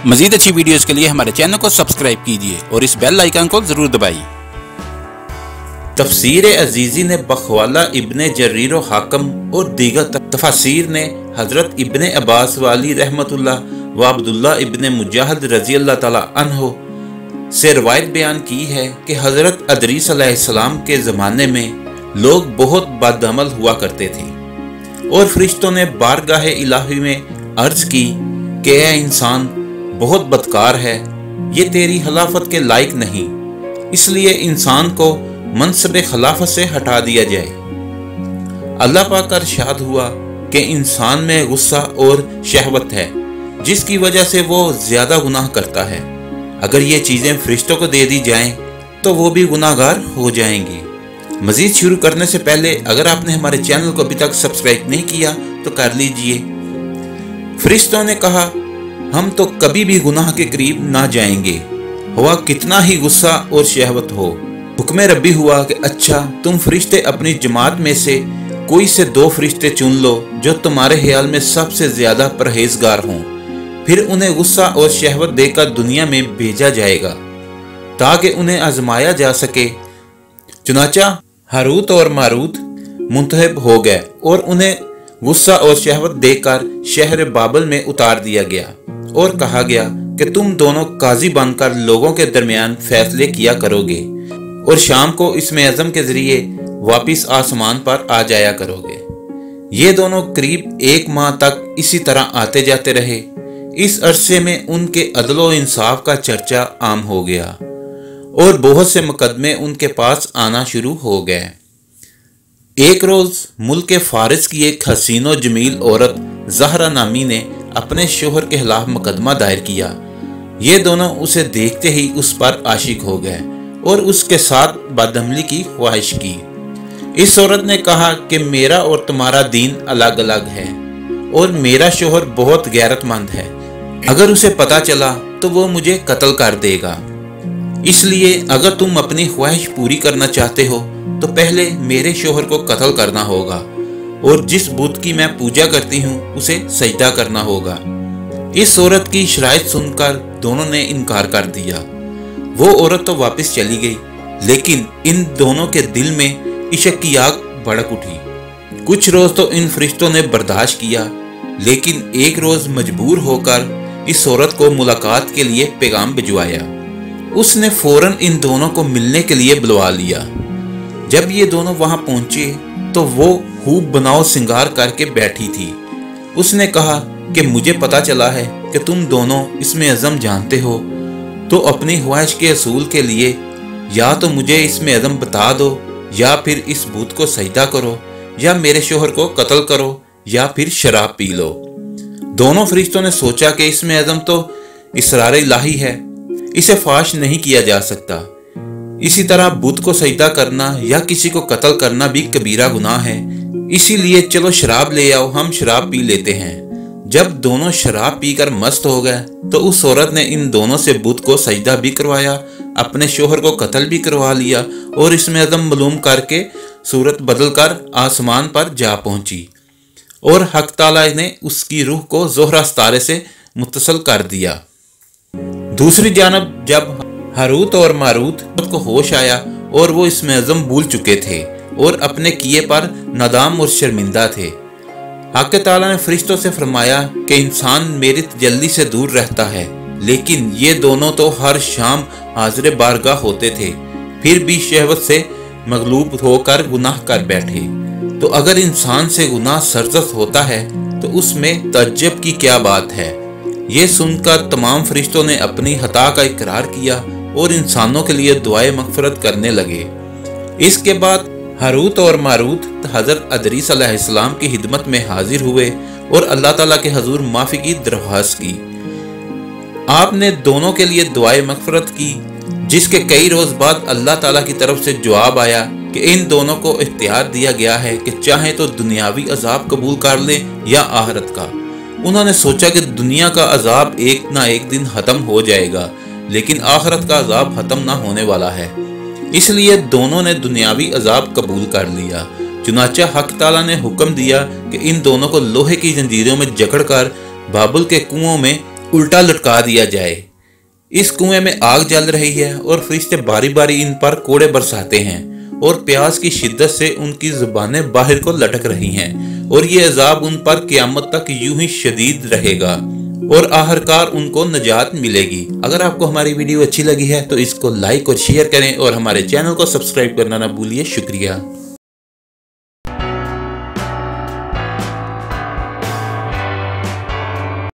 मजीद अच्छी वीडियोस के लिए हमारे चैनल को सब्सक्राइब कीजिए और इस बेल आइकन को जरूर दबाइए। तफसीर अजीज़ी ने बखवाला इब्ने जरीर हाकम और दीगर तफसीर ने हज़रत इब्ने अब्बास वाली रहमतुल्लाह व अब्दुल्ला इब्ने मुजाहिद रज़ी अल्लाह ताला अन्हो से रवायत बयान की है कि हज़रत अदरीस अलैहिस्सलाम के ज़माने में लोग बहुत बदअमल हुआ करते थे और फरिश्तों ने बारगाह इलाही में अर्ज़ की कि ए इंसान बहुत बदकार है, ये तेरी खिलाफत के लायक नहीं, इसलिए इंसान को मनसब खिलाफत से हटा दिया जाए। अल्लाह पाक का इरशाद हुआ कि इंसान में गुस्सा और शहवत है जिसकी वजह से वो ज़्यादा गुनाह करता है। अगर ये चीज़ें फरिश्तों को दे दी जाएं तो वो भी गुनाहगार हो जाएंगी। मज़ीद शुरू करने से पहले अगर आपने हमारे चैनल को अभी तक सब्सक्राइब नहीं किया तो कर लीजिए। फरिश्तों ने कहा, हम तो कभी भी गुनाह के करीब ना जाएंगे, हुआ कितना ही गुस्सा और शहवत हो। हुक्म रब्बी हुआ कि अच्छा, तुम फरिश्ते अपनी जमात में से कोई से 2 फरिश्ते चुन लो जो तुम्हारे ख्याल में सबसे ज्यादा परहेजगार हों, फिर उन्हें गुस्सा और शहवत देकर दुनिया में भेजा जाएगा ताकि उन्हें आजमाया जा सके। चुनाचा हारूत और मारूत मुंतखब हो गए और उन्हें गुस्सा और शहवत देकर शहर बाबल में उतार दिया गया और कहा गया कि तुम दोनों काजी बनकर लोगों के दरमियान फैसले किया करोगे और शाम को इसमें अज़म के जरिए वापिस आसमान पर आ जाया करोगे। ये दोनों करीब 1 माह तक इसी तरह आते जाते रहे। इस अरसे में उनके अदलो इंसाफ का चर्चा आम हो गया और बहुत से मुकदमे उनके पास आना शुरू हो गए। एक रोज मुल्क फारिस की एक हसीनो जमील औरत ज़हरा नामी ने अपने शोहर के खिलाफ मुकदमा दायर किया। ये दोनों उसे देखते ही उस पर आशिक हो गए और उसके साथ बदअमली की ख्वाहिश की। इस औरत ने कहा कि मेरा और तुम्हारा दीन अलग अलग है और मेरा शोहर बहुत गैरतमंद है, अगर उसे पता चला तो वो मुझे कत्ल कर देगा। इसलिए अगर तुम अपनी ख्वाहिश पूरी करना चाहते हो तो पहले मेरे शोहर को कत्ल करना होगा और जिस बुत की मैं पूजा करती हूँ उसे सजदा करना होगा। इस औरत की शराइत सुनकर दोनों ने इनकार कर दिया। वो औरत तो वापस चली गई, लेकिन इन दोनों के दिल में इश्क की आग भड़क उठी। कुछ रोज तो इन फरिश्तों ने बर्दाश्त किया, लेकिन एक रोज मजबूर होकर इस औरत को मुलाकात के लिए पैगाम भिजवाया। उसने फौरन इन दोनों को मिलने के लिए बुलवा लिया। जब ये दोनों वहां पहुंचे तो वो खूब बनाव सिंगार करके बैठी थी। उसने कहा कि मुझे पता चला है कि तुम दोनों इसमें अज़म जानते हो, तो अपनी ख्वाहिश के असूल के लिए या तो मुझे इसमें अज़म बता दो, या फिर इस भूत को सजदा करो, या मेरे शोहर को कत्ल करो, या फिर शराब पी लो। दोनों फरिश्तों ने सोचा कि इसमें अज़म तो इसरार इलाही है, इसे फाश नहीं किया जा सकता। इसी तरह बुत को सजदा करना या किसी को कत्ल करना भी कबीरा गुनाह है, इसीलिए चलो शराब ले आओ, हम शराब पी लेते हैं। जब दोनों शराब पीकर मस्त हो गए तो उस औरत ने इन दोनों से बुत को सजदा भी करवाया, अपने शोहर को कत्ल भी करवा लिया और इसमें अज़म मालूम करके सूरत बदलकर आसमान पर जा पहुंची और हक ताला ने उसकी रूह को ज़ोहरा सितारे से मुत्तसल कर दिया। दूसरी जानब जब हारूत और मारूत को होश आया और वो इसमें अज़म भूल चुके थे और अपने किए पर नादाम और शर्मिंदा थे। हक ताला ने फरिश्तों से फरमाया कि इंसान मेरी तजल्ली से दूर रहता है, लेकिन ये दोनों तो हर शाम हाज़िर बारगाह होते थे, फिर भी शहवत से मगलूब होकर गुनाह कर बैठे। तो अगर इंसान से गुनाह सरजद होता है तो उसमें तअज्जुब की क्या बात है। ये सुनकर तमाम फरिश्तों ने अपनी खता का इकरार किया और इंसानों के लिए दुआए मगफरत करने लगे। इसके बाद हारूत और मारूत हज़रत अदरीस अलैहिस्सलाम की खिदमत में हाजिर हुए और अल्लाह ताला के हजूर माफ़ी की दरख्वास्त की। आपने दोनों के लिए दुआए मगफरत की, जिसके कई रोज़ बाद अल्लाह ताला की तरफ से जवाब आया कि इन दोनों को इख्तियार दिया गया है कि चाहे तो दुनियावी अजाब कबूल कर लें या आखिरत का। उन्होंने सोचा कि दुनिया का अजाब एक ना एक दिन ख़त्म हो जाएगा, लेकिन आखिरत का अजाब ख़त्म ना होने वाला है, इसलिए दोनों ने दुनियावी अजाब कबूल कर लिया। चुनाचा हक ताला ने हुक्म दिया कि इन दोनों को लोहे की जंजीरों में जकड़कर बाबुल के कुओं में उल्टा लटका दिया जाए। इस कुएं में आग जल रही है और फरिश्ते बारी बारी इन पर कोड़े बरसाते हैं और प्यास की शिद्दत से उनकी जुबानें बाहर को लटक रही हैं और ये अजाब उन पर क़यामत तक यूं ही शदीद रहेगा और आखिरकार उनको नजात मिलेगी। अगर आपको हमारी वीडियो अच्छी लगी है तो इसको लाइक और शेयर करें और हमारे चैनल को सब्सक्राइब करना ना भूलिए। शुक्रिया।